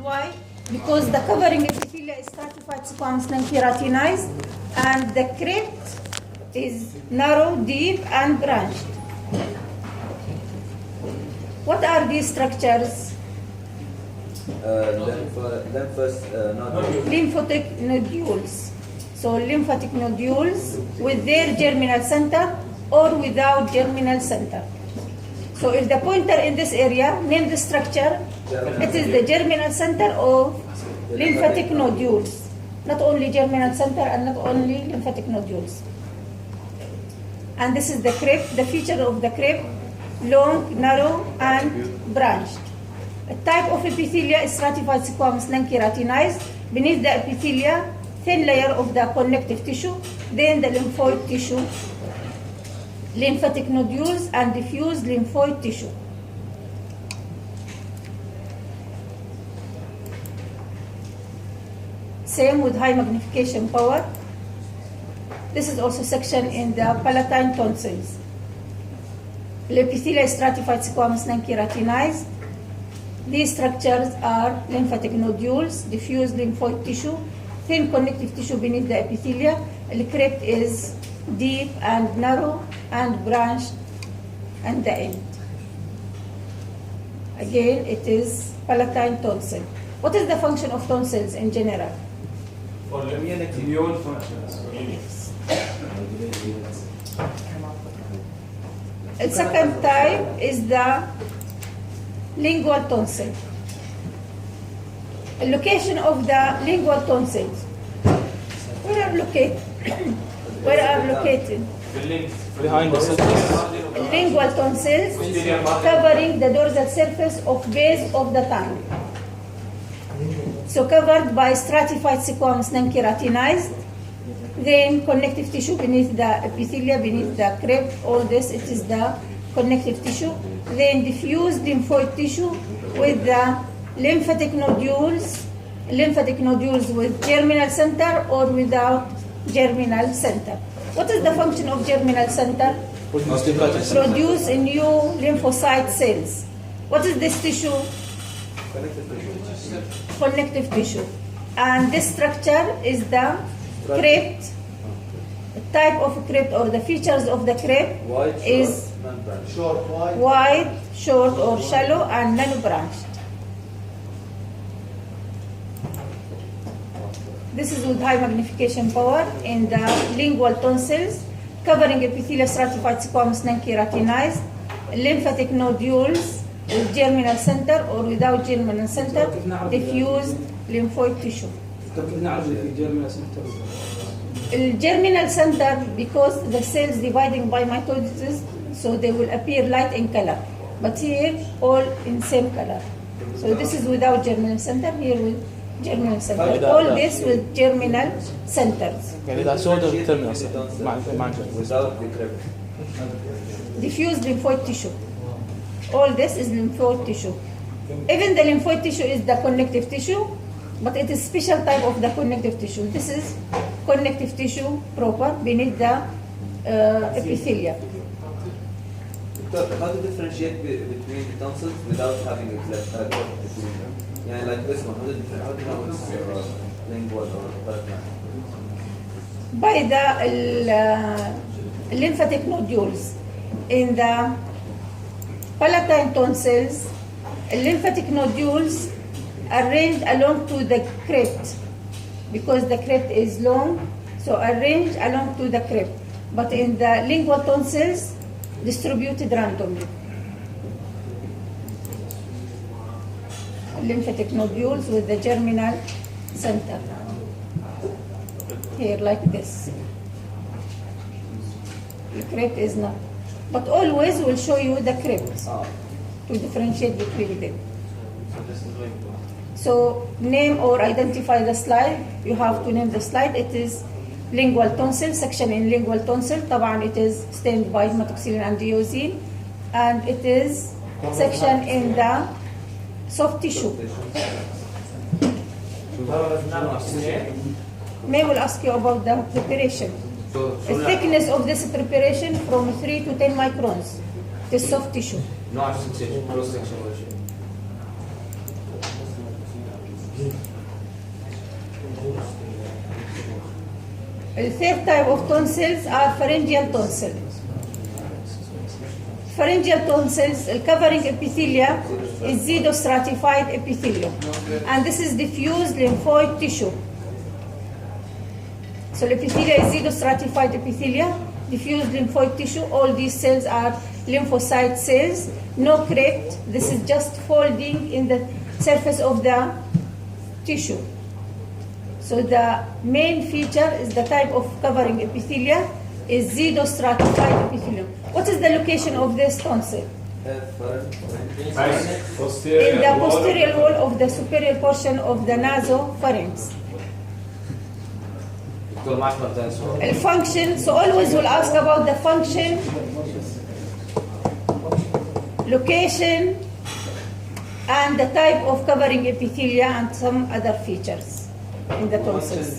Why? Because the covering epithelia is stratified squamous non-keratinized, and the crypt is narrow, deep, and branched. What are these structures? Lymphatic nodules. So lymphatic nodules with their germinal center or without germinal center. So if the pointer in this area, name the structure, it is the germinal center of lymphatic nodules. Not only germinal center and not only lymphatic nodules. And this is the crypt, the feature of the crypt, long, narrow, and branched. A type of epithelia is stratified squamous non-keratinized. Beneath the epithelia, thin layer of the connective tissue, then the lymphoid tissue, lymphatic nodules, and diffuse lymphoid tissue. Same with high magnification power. This is also section in the palatine tonsils. The epithelia is stratified squamous non-keratinized. These structures are lymphatic nodules, diffuse lymphoid tissue, thin connective tissue beneath the epithelia. The crypt is deep and narrow and branched at the end. Again, it is palatine tonsil. What is the function of tonsils in general? For immune functions. The second type is the lingual tonsil. The location of the lingual tonsils. Where are located? Where are located? Behind the surface. Lingual tonsils covering the dorsal surface of base of the tongue. So covered by stratified squamous non-keratinized, then connective tissue beneath the epithelia, beneath the crypt, all this, it is the connective tissue. Then diffuse lymphoid tissue with the lymphatic nodules with germinal center or without germinal center. What is the function of germinal center? Produce new lymphocyte cells. What is this tissue? Connective tissue. And this structure is the crypt. The type of crypt or the features of the crypt is wide, short or shallow, and nano-branched. This is with high magnification power in the lingual tonsils, covering epithelial stratified squamous non-keratinized, lymphatic nodules with germinal center or without germinal center, diffused lymphoid tissue. Germinal center, because the cells dividing by mitosis, so they will appear light in color. But here, all in same color. So this is without germinal center, here with germinal center. All this with germinal centers. Diffuse lymphoid tissue. All this is lymphoid tissue. Even the lymphoid tissue is the connective tissue, but it is special type of the connective tissue. This is connective tissue proper beneath the epithelia. How to differentiate between the tonsils without having a cleft epithelium? Yeah, like this one. How do you know it's lingual or palatine? By the lymphatic nodules. In the palatine tonsils, lymphatic nodules arranged along to the crypt, because the crypt is long, so arranged along to the crypt. But in the lingual tonsils, distributed randomly. Lymphatic nodules with the germinal center. Here, like this. The crypt is not. But always will show you the crypt to differentiate between them. So name or identify the slide. You have to name the slide. It is lingual tonsil, section in lingual tonsil. طبعا it is stained by hematoxylin and diosine. And it is section in the soft tissue. May will ask you about the preparation. The thickness of this preparation from 3 to 10 microns. The soft tissue. No, cross section. The third type of tonsils are pharyngeal tonsils. Pharyngeal tonsils, the covering epithelia is pseudostratified epithelium, and this is diffuse lymphoid tissue. So the epithelia is pseudostratified epithelia, diffuse lymphoid tissue. All these cells are lymphocyte cells, no crypt. This is just folding in the surface of the tissue. So the main feature is the type of covering epithelia is pseudostratified epithelium. What is the location of this tonsil? In the posterior wall of the superior portion of the nasopharynx. The function, so always we'll ask about the function, location, and the type of covering epithelia and some other features in the tonsils.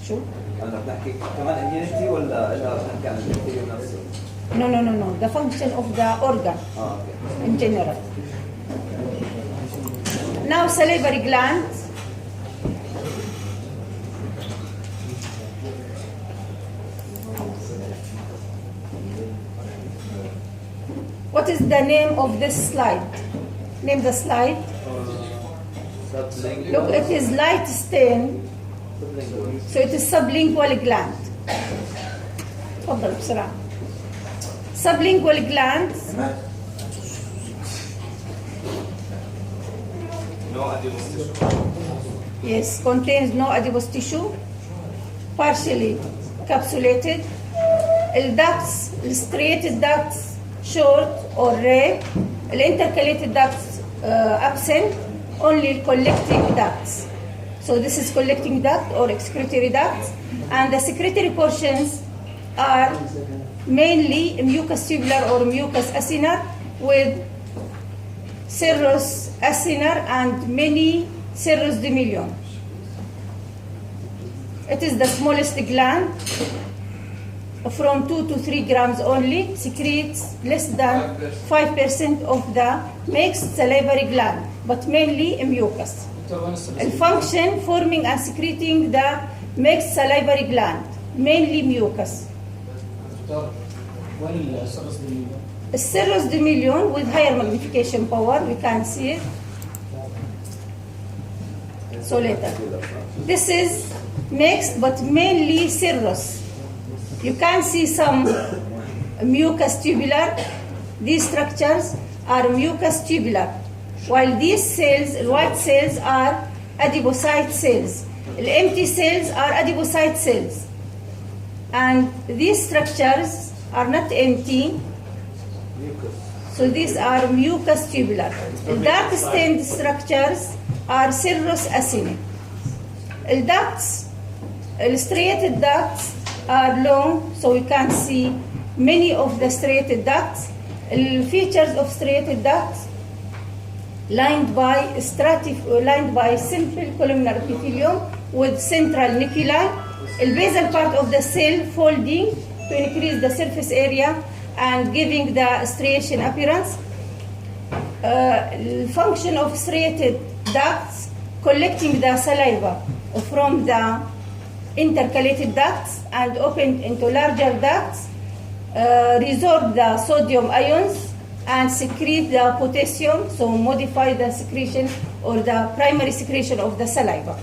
شو؟ أنا بنحكي كمان immunity ولا بنحكي عن البكتيريا نفسه؟ No. The function of the organ Okay. in general. Now salivary gland. What is the name of this slide? Name the slide. Sublingual. Look, it is light stain. Sublingual. So it is sublingual gland. تفضل بسرعة. Sublingual gland No adipose tissue. yes, contains no adipose tissue, partially capsulated. The ducts, the striated ducts, short or ray. The intercalated ducts absent, only collecting ducts. So this is collecting duct or excretory ducts, and the secretory portions are mainly mucus tubular or mucus acinar with serous acinar and many serous demilion. It is the smallest gland, from 2 to 3 grams only, secretes less than 5% of the mixed salivary gland, but mainly mucus. The function, forming and secreting the mixed salivary gland, mainly mucus. A serous demilion with higher magnification power, we can see it. So later. This is mixed but mainly serous. You can see some mucus tubular. These structures are mucus tubular, while these cells, white cells, are adipocyte cells. The empty cells are adipocyte cells. And these structures are not empty, so these are mucus tubular. The dark stained structures are serous acinic. The ducts, the striated ducts are long, so we can see many of the striated ducts. The features of striated ducts lined by simple columnar epithelium with central nuclei. The basal part of the cell folding to increase the surface area and giving the striation appearance. The function of striated ducts, collecting the saliva from the intercalated ducts and open into larger ducts, resorb the sodium ions and secrete the potassium, so modify the secretion or the primary secretion of the saliva.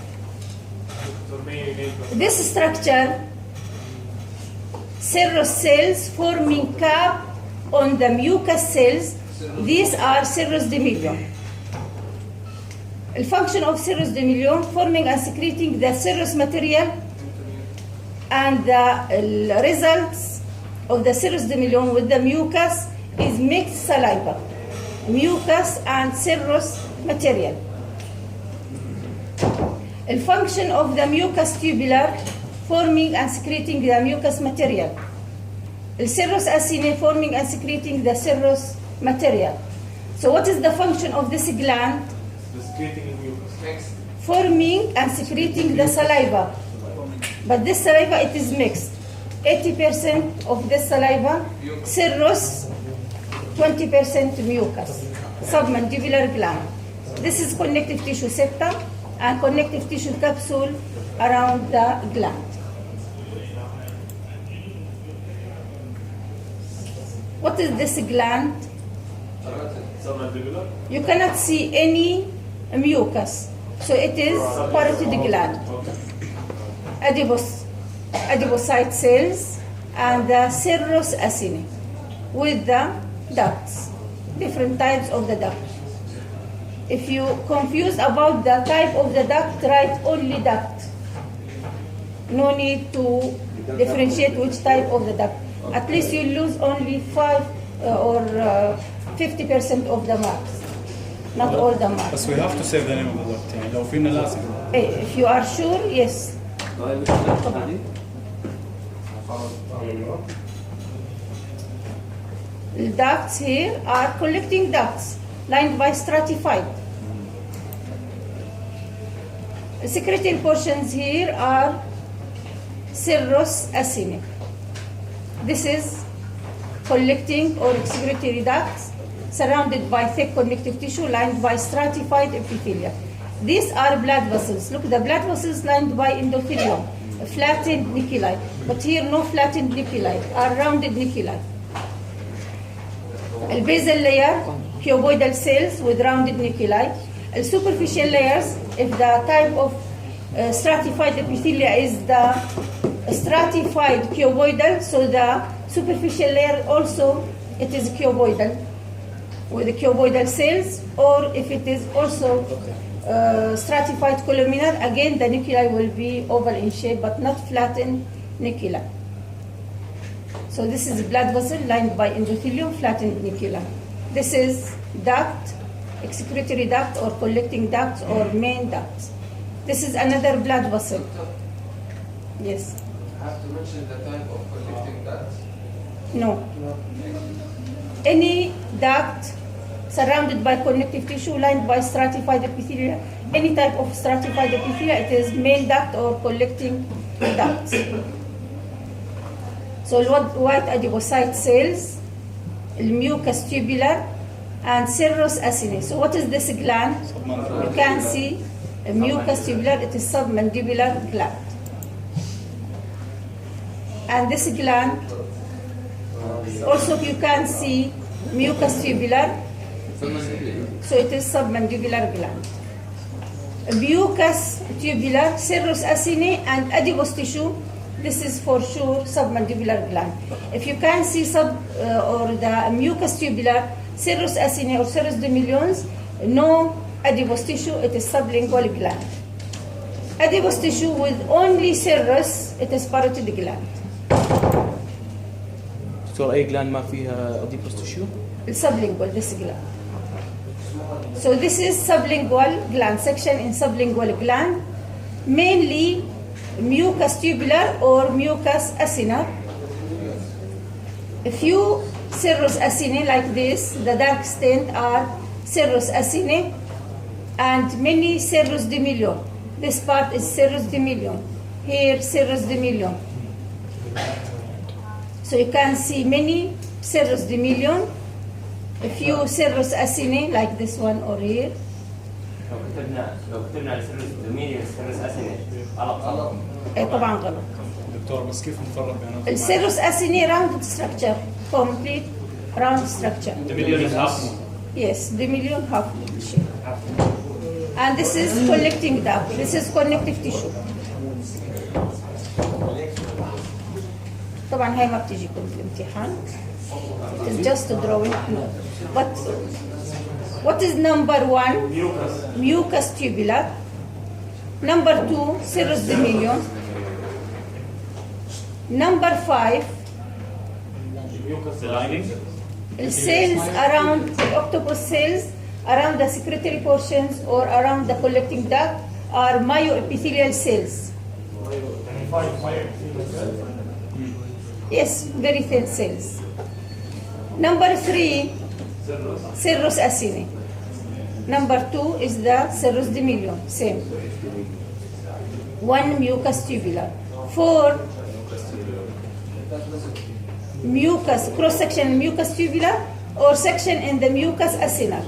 This structure, serous cells forming cap on the mucus cells, these are serous demilion. The function of serous demilion, forming and secreting the serous material, and the results of the serous demilion with the mucus is mixed saliva, mucus and serous material. The function of the mucus tubular, forming and secreting the mucus material. The serous acini, forming and secreting the serous material. So what is the function of this gland? Secreting mucus. Forming and secreting the saliva. But this saliva, it is mixed. 80% of this saliva, serous, 20% mucus, submandibular gland. This is connective tissue septum and connective tissue capsule around the gland. What is this gland? Submandibular. You cannot see any mucus, so it is parotid gland. Adipocyte cells and the serous acini with the ducts, different types of the duct. If you confused about the type of the duct, write only duct. No need to differentiate which type of the duct. At least you lose only 5 or 50% of the marks, not all the marks. بس we have to save the name of the duct يعني لو فينا لازم. If you are sure, yes. The ducts here are collecting ducts lined by stratified. The secretory portions here are serous acini. This is collecting or excretory ducts surrounded by thick connective tissue lined by stratified epithelia. These are blood vessels. Look, the blood vessels lined by endothelium, flattened nuclei. But here no flattened nuclei, are rounded nuclei. The basal layer, cuboidal cells with rounded nuclei. The superficial layers, if the type of stratified epithelia is the stratified cuboidal, so the superficial layer also it is cuboidal with the cuboidal cells, or if it is also stratified columnar, again the nuclei will be oval in shape but not flattened nuclei. So this is blood vessel lined by endothelium, flattened nuclei. This is duct, excretory duct or collecting duct or main duct. This is another blood vessel. Yes. Have to mention the type of collecting duct. No. Any duct surrounded by connective tissue lined by stratified epithelia, any type of stratified epithelia, it is main duct or collecting ducts. So white adipocyte cells, mucus tubular, and serous acini. So what is this gland? You can see a mucus tubular, it is submandibular gland. And this gland, also you can see mucus tubular, so it is submandibular gland. Mucus tubular, serous acini, and adipose tissue, this is for sure submandibular gland. If you can see or the mucus tubular, serous acini or serous demilions, no adipose tissue, it is sublingual gland. Adipose tissue with only serous, it is parotid gland. دكتور أي gland ما فيها adipose tissue؟ Sublingual, this gland. So this is sublingual gland, section in sublingual gland, mainly mucus tubular or mucus acinar. A few serous acini like this, the dark stained are serous acini, and many serous demilion. This part is serous demilion. Here serous demilion. So you can see many serous demilion, a few serous acini like this one or here. لو كتبنا على سيرس دومينيون سيرس اسيني غلط. طبعا غلط. دكتور بس كيف نفرق بينهم؟ السيروس acini round structure, complete round structure. Demilion half. Yes, demilion half shape. And this is collecting duct. This is connective tissue. طبعا هاي ما بتجيكم في الامتحان. It's just a drawing. No. But what is number 1? Mucus tubular. Number 2, serous demilion. Number 5, The lining. cells around the octopus cells around the secretory portions or around the collecting duct are myoepithelial cells. Yes, very thin cells. Number 3, serous acini. Number 2 is the serous demilion, same. 1 mucus tubular. 4 mucus, cross section mucus tubular or section in the mucus acinar.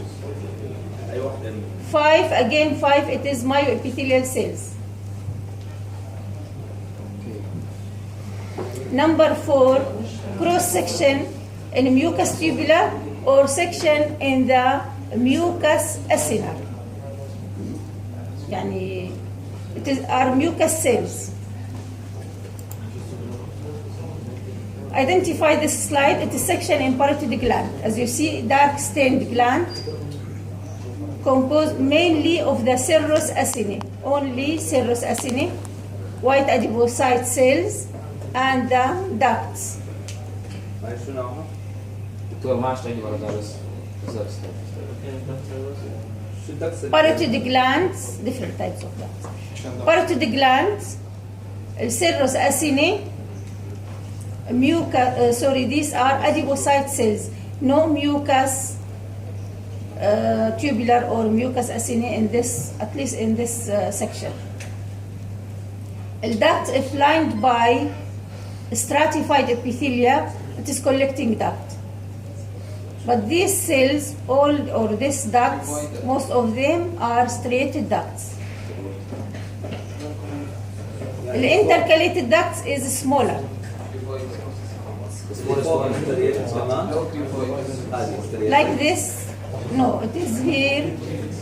5, again 5, it is myoepithelial cells. Number 4, cross section in mucus tubular or section in the mucus acinar. يعني it is our mucus cells. Identify this slide. It is section in parotid gland. As you see, dark stained gland composed mainly of the serous acini, only serous acini, white adipocyte cells, and the ducts. هاي شو نوعها؟ دكتور ما اشتغل ولا دارس شو الدكس؟ Parotid glands, different types of glands. Parotid glands, serous acini, these are adipocyte cells, no mucus tubular or mucus acini in this, at least in this section. The duct is lined by stratified epithelia. It is collecting duct. But these cells, all or these ducts, most of them are striated ducts. The intercalated ducts is smaller. Like this, no, it is here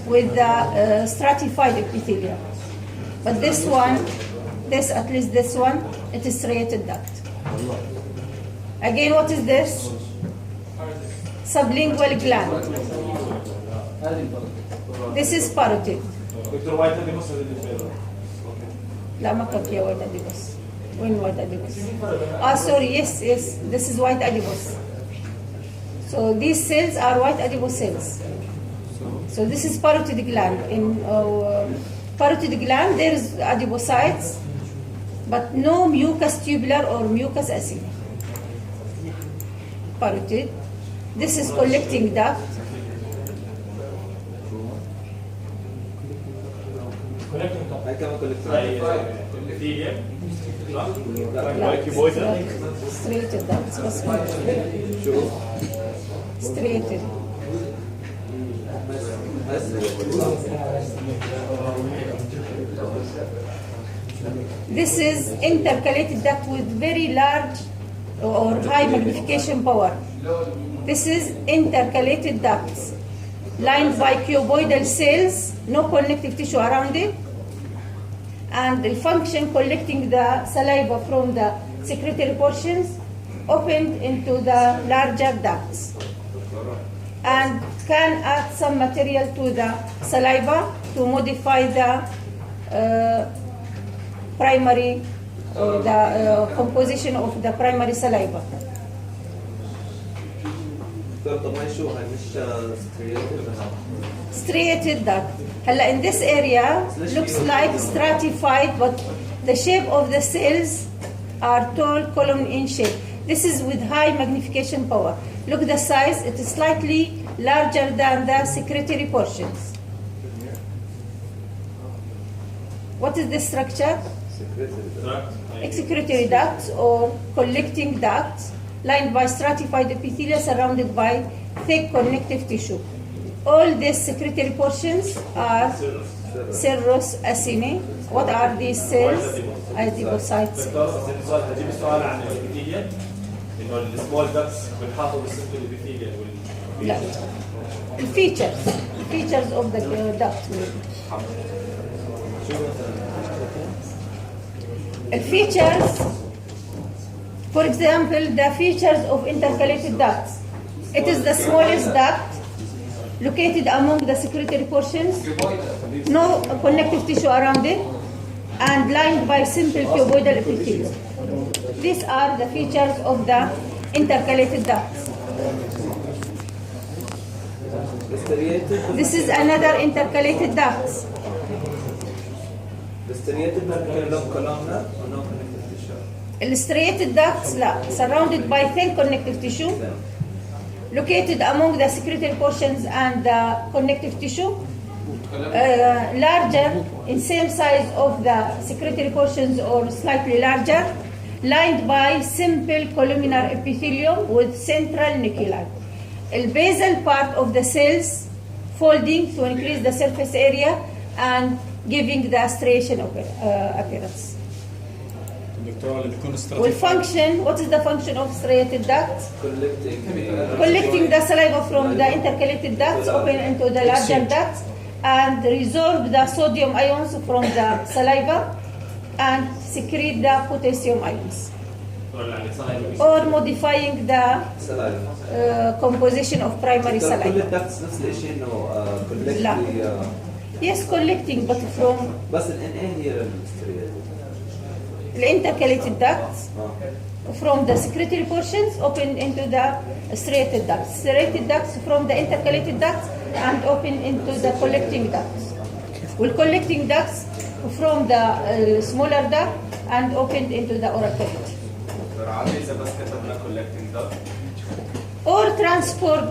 with the stratified epithelia. But this one, at least this one, it is striated duct. Again, what is this? Sublingual gland. This is parotid. دكتور وايت هذه مصر اللي فيها. لا ما كان فيها white adipose. When white adipose? Sorry, yes, this is white adipose. So these cells are white adipose cells. So this is parotid gland. In parotid gland, there is adipocytes, but no mucus tubular or mucus acini. Parotid. This is collecting duct. هاي كمان كولكتور. Striated ducts. بس شو؟ striated. This is intercalated duct with very large or high magnification power. This is intercalated ducts lined by cuboidal cells, no connective tissue around it, and the function collecting the saliva from the secretory portions opened into the larger ducts and can add some material to the saliva to modify the primary or the composition of the primary saliva. طب هاي شو هاي مش Striated duct. هلا in this area looks like stratified, but the shape of the cells are tall column in shape. This is with high magnification power. Look the size, it is slightly larger than the secretory portions. What is the structure? Excretory ducts or collecting ducts lined by stratified epithelia surrounded by thick connective tissue. All these secretory portions are serous acini. What are these cells? Adipocytes. هجيب السؤال عن الابيثيليا انه السمول داكس بنحاطوا بالسمبل الابيثيليا لا. Features of the duct. Features, for example, the features of intercalated ducts. It is the smallest duct located among the secretory portions, no connective tissue around it, and lined by simple cuboidal epithelium. These are the features of the intercalated ducts. This is another intercalated duct. Striated ducts, surrounded by thin connective tissue, located among the secretory portions and the connective tissue, larger in same size of the secretory portions or slightly larger, lined by simple columnar epithelium with central nuclei. The basal part of the cells folding to increase the surface area and giving the striation appearance. دكتور اللي بيكون استراتيجي والfunction, what is the function of striated ducts? Collecting the saliva from the intercalated ducts, open into the larger ducts, and resorb the sodium ions from the saliva and secrete the potassium ions, or modifying the composition of primary كل saliva. الدكتس نفس الشيء انه لا. Yes, collecting, but from بس ان هي الستريت the intercalated ducts, from the secretory portions open into the striated ducts. Striated ducts from the intercalated ducts and open into the collecting ducts. Well, collecting ducts from the smaller duct and opened into the oral cavity. إذا بس كتبنا collecting duct. Or transport,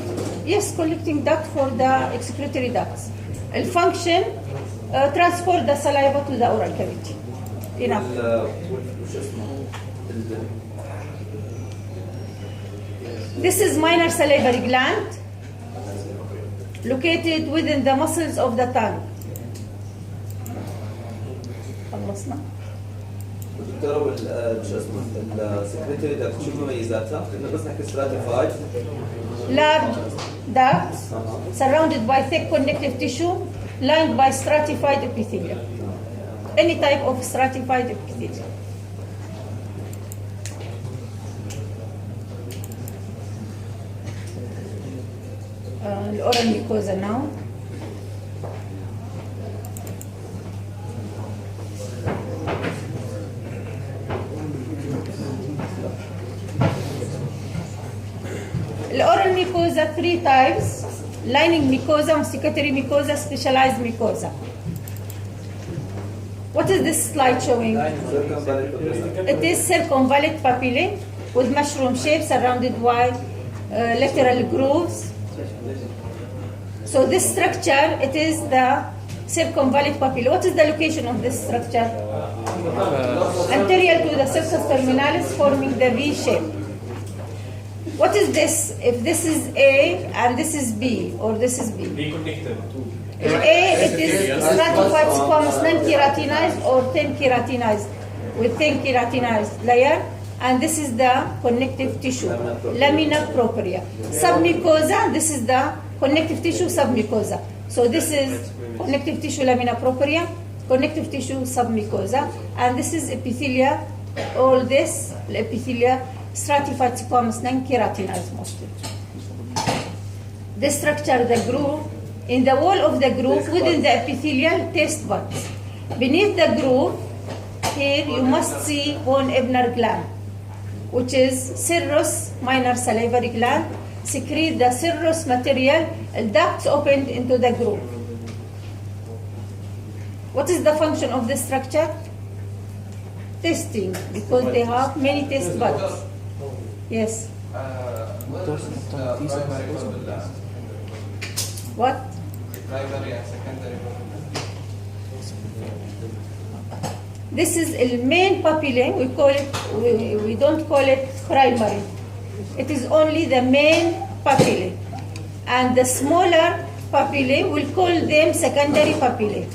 yes, collecting duct for the excretory ducts. The function, transport the saliva to the oral cavity. Enough. وش اسمه This is minor salivary gland located within the muscles of the tongue. خلصنا. دكتور شو اسمه السكرتري دكت شو مميزاتها؟ انه بس نحكي ستراتيفايد Large ducts surrounded by thick connective tissue lined by stratified epithelium. Any type of stratified epithelium. The oral mucosa now. The oral mucosa, 3 types: lining mucosa, masticatory mucosa, specialized mucosa. What is this slide showing? It is circumvallate papillae with mushroom shape surrounded by lateral grooves. So this structure, it is the circumvallate papillae. What is the location of this structure? Anterior to the sulcus terminalis, forming the V shape. What is this? If this is A and this is B, or this is B. Be connected to. A, it is stratified squamous non-keratinized or thin keratinized with thin keratinized layer, and this is the connective tissue, lamina propria. Submucosa, this is the connective tissue submucosa. So this is connective tissue lamina propria, connective tissue submucosa, and this is epithelia. All this epithelia stratified squamous non-keratinized mostly. This structure, the groove. In the wall of the groove, within the epithelial taste buds. Beneath the groove, here you must see von Ebner gland, which is serous minor salivary gland, secrete the serous material, ducts opened into the groove. What is the function of this structure? Testing, because they have many taste buds. Yes. What is the primary from What? primary and secondary? This is the main papillae. We call it. We don't call it primary. It is only the main papillae, and the smaller papillae we'll call them secondary papillae.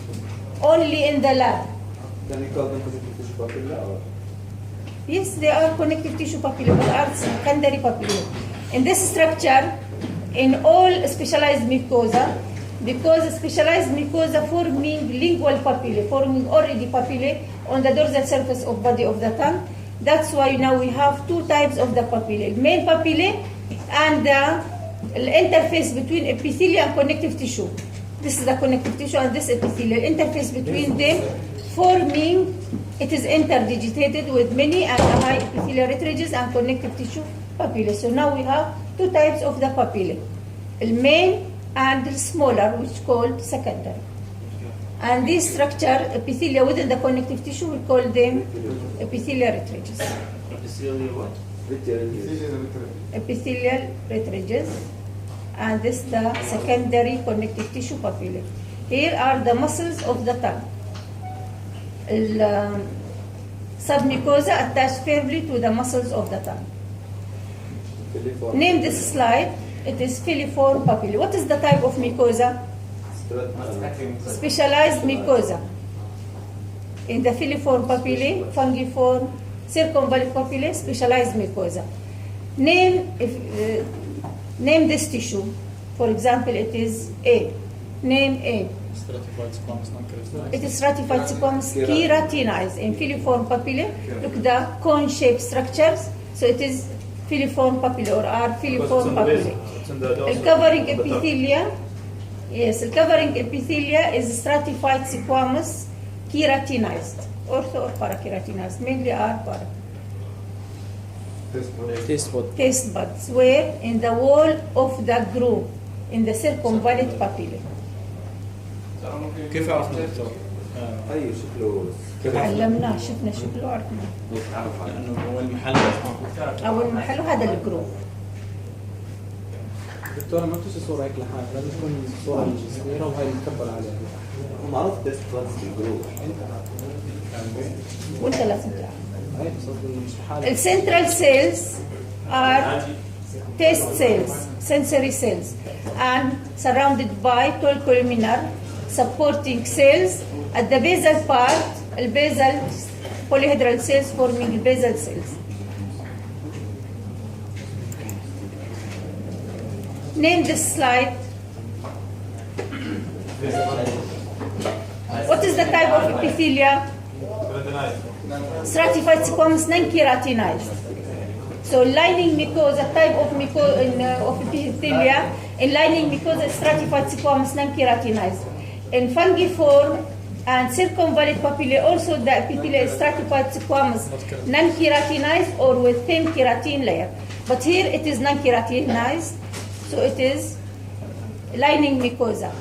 Only in the lab. Can you call them connective tissue papilla or? Yes, they are connective tissue papillae, but are secondary papillae. In this structure, in all specialized mucosa, because specialized mucosa forming lingual papillae, forming already papillae on the dorsal surface of body of the tongue. That's why now we have 2 types of the papillae: main papillae and the interface between epithelial and connective tissue. This is the connective tissue and this epithelial interface between them, forming. It is interdigitated with many and high epithelial retrages and connective tissue papillae. So now we have 2 types of the papillae: the main and the smaller, which is called secondary. And this structure, epithelia within the connective tissue, we call them epithelial retrages. Epithelial retrages. And this the secondary connective tissue papillae. Here are the muscles of the tongue. Submucosa attached firmly to the muscles of the tongue. Name this slide. It is filiform papillae. What is the type of mucosa? Specialized mucosa. In the filiform papillae, fungiform, circumvallate papillae, specialized mucosa. Name this tissue. For example, it is A. Name A. stratified squamous non-keratinized. It is stratified squamous keratinized in filiform papillae. Look the cone-shaped structures. So it is filiform papillae or are filiform papillae. The covering epithelia, yes, the covering epithelia is stratified squamous keratinized. Ortho or parakeratinized, mainly are para. Taste buds, where in the wall of the groove in the circumvallate papillae. كيف عرفنا دكتور؟ اي شكله علمناه شفنا شكله عرفنا. لانه هو المحل أول محله هذا الجروف. دكتورة ما بتوصي صورة هيك لحالها، لازم تكون صورة صغيرة وهي مكبرة عليها. معروف تيست بادز بالجروب. وأنت لازم تعرف. هي بس قصدي إنه مش لحالها. Central cells are taste cells, sensory cells, and surrounded by tall columnar supporting cells at the basal part, the basal polyhedral cells forming the basal cells. Name this slide. What is the type of epithelia? Stratified squamous non-keratinized. So lining mucosa, type of of epithelia, in lining mucosa is stratified squamous non-keratinized. In fungiform and circumvallate papillae, also the epithelia is stratified squamous non-keratinized or with thin keratin layer. But here it is non-keratinized, so it is lining mucosa.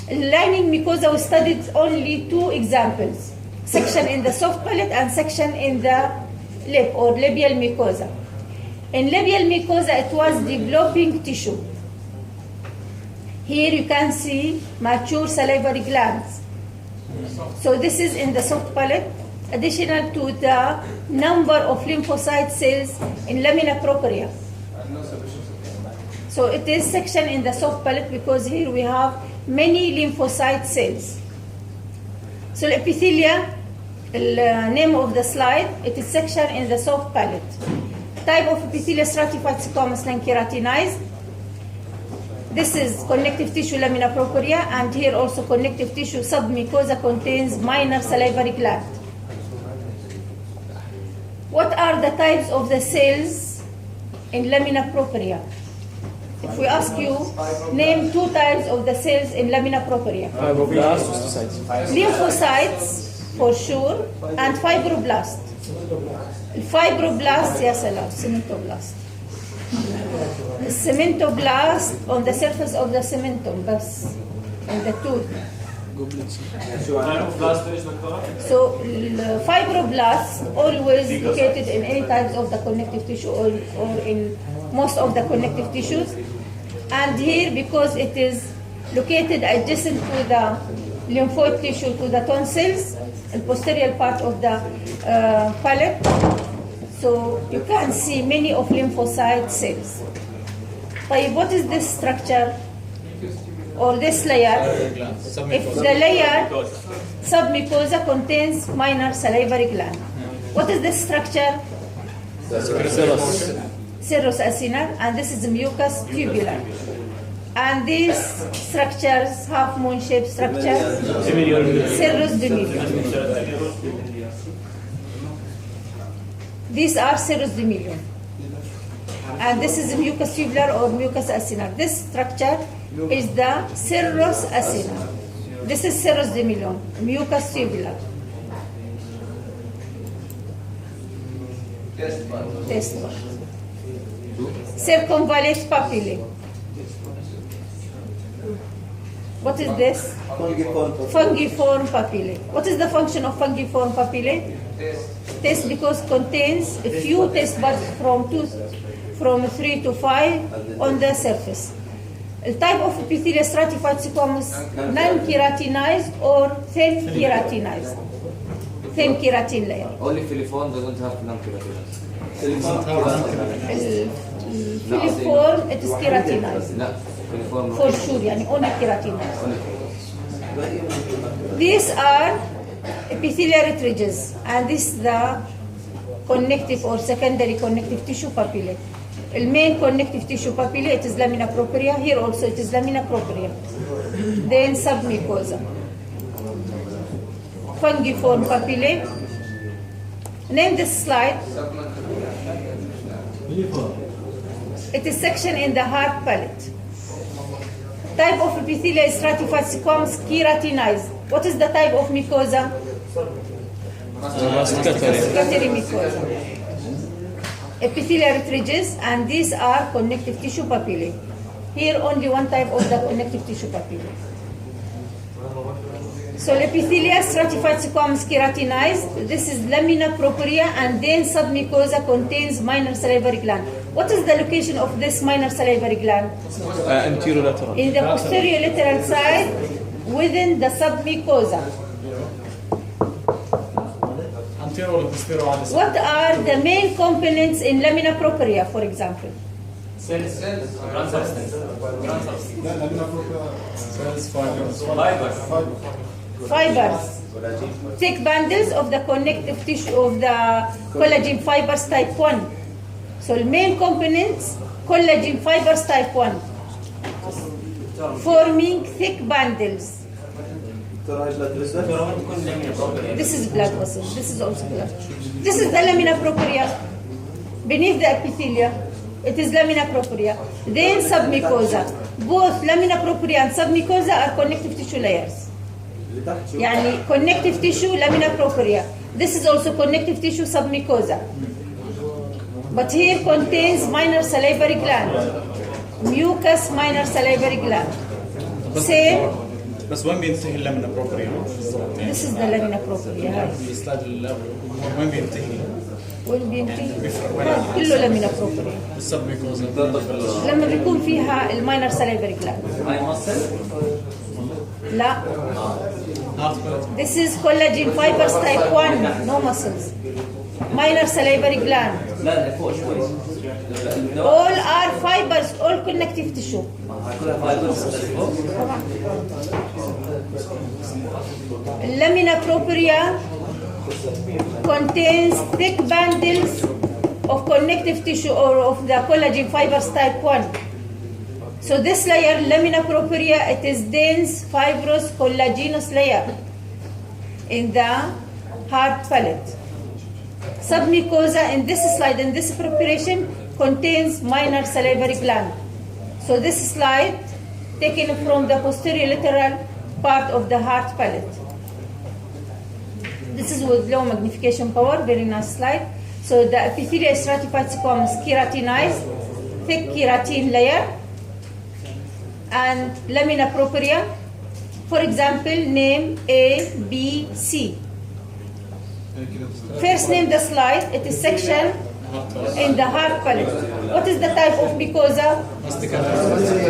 Lining mucosa, we studied only two examples, section in the soft palate and section in the lip or labial mucosa. In labial mucosa, it was developing tissue. Here you can see mature salivary glands. So this is in the soft palate, additional to the number of lymphocyte cells in lamina propria. So it is section in the soft palate because here we have many lymphocyte cells. So the epithelia, the name of the slide, it is section in the soft palate. Type of epithelia stratified squamous non-keratinized. This is connective tissue lamina propria, and here also connective tissue submucosa contains minor salivary gland. What are the types of the cells in lamina propria? If we ask you, name two types of the cells in lamina propria. Lymphocytes, for sure, and fibroblast. Fibroblast, yes, hello, cementoblast. The cementoblast on the surface of the cementum, بس in the tooth. So fibroblasts always located in any types of the connective tissue or in most of the connective tissues. And here, because it is located adjacent to the lymphoid tissue, to the tonsils, the posterior part of the palate, so you can see many of lymphocyte cells. طيب, what is this structure or this layer? If the layer submucosa contains minor salivary gland. What is this structure? Serous acinar, and this is mucus tubular. And these structures, half moon shaped structures, serous demilion. These are serous demilion. And this is mucus tubular or mucus acinar. This structure is the serous acinar. This is serous demilion, mucus tubular. Test one. Circumvallate papillae. What is this? Fungiform papillae. What is the function of fungiform papillae? Test because contains a few taste buds from 3 to 5 on the surface. The type of epithelia stratified squamous non-keratinized or thin keratinized. Thin keratin layer. Only filiform doesn't have non-keratinized. Filiform, it is keratinized. لا filiform For sure, يعني only keratinized. These are epithelial ridges, and this is the connective or secondary connective tissue papillae. The main connective tissue papillae, it is lamina propria. Here also it is lamina propria. Then submucosa. Fungiform papillae. Name this slide. It is section in the hard palate. Type of epithelia is stratified squamous keratinized. What is the type of mucosa? Scuttery mucosa. Epithelial ridges, and these are connective tissue papillae. Here only one type of the connective tissue papillae. So epithelia stratified squamous keratinized. This is lamina propria, and then submucosa contains minor salivary gland. What is the location of this minor salivary gland? Anterolateral. In the posterior lateral side, within the submucosa. Anterior or posterior على السن. What are the main components in lamina propria, for example? cells, ground substance, Cells, fibers. fibers, Fibers. Thick bundles of the connective tissue of the collagen fibers type 1. So the main components, collagen fibers type 1. Forming thick bundles. This is blood vessel. This is also blood. This is the lamina propria. Beneath the epithelia, it is lamina propria. Then submucosa. Both lamina propria and submucosa are connective tissue layers. يعني connective tissue lamina propria. This is also connective tissue submucosa. But here contains minor salivary gland. Mucus minor salivary gland. Same. بس وين بينتهي اللامنا بروبريا؟ This is the lamina propria. هاي. السلايد اللي قبله وين بينتهي؟ وين بينتهي؟ كله لامينا propria. السبميكوزا. لما بيكون فيها الماينر salivary gland. لا. This is collagen fibers type 1, no muscles. Minor salivary gland. لا فوق شوي. All are fibers, all connective tissue. كلها فايبرز طبعا. Lamina propria contains thick bundles of connective tissue or of the collagen fibers type 1. So this layer, lamina propria, it is dense, fibrous, collagenous layer in the hard palate. Submucosa in this slide, in this preparation, contains minor salivary gland. So this slide taken from the posterior lateral part of the hard palate. This is with low magnification power, very nice slide. So the epithelia is stratified squamous keratinized, thick keratin layer, and lamina propria. For example, name A, B, C. First name the slide, it is section in the hard palate. What is the type of mucosa?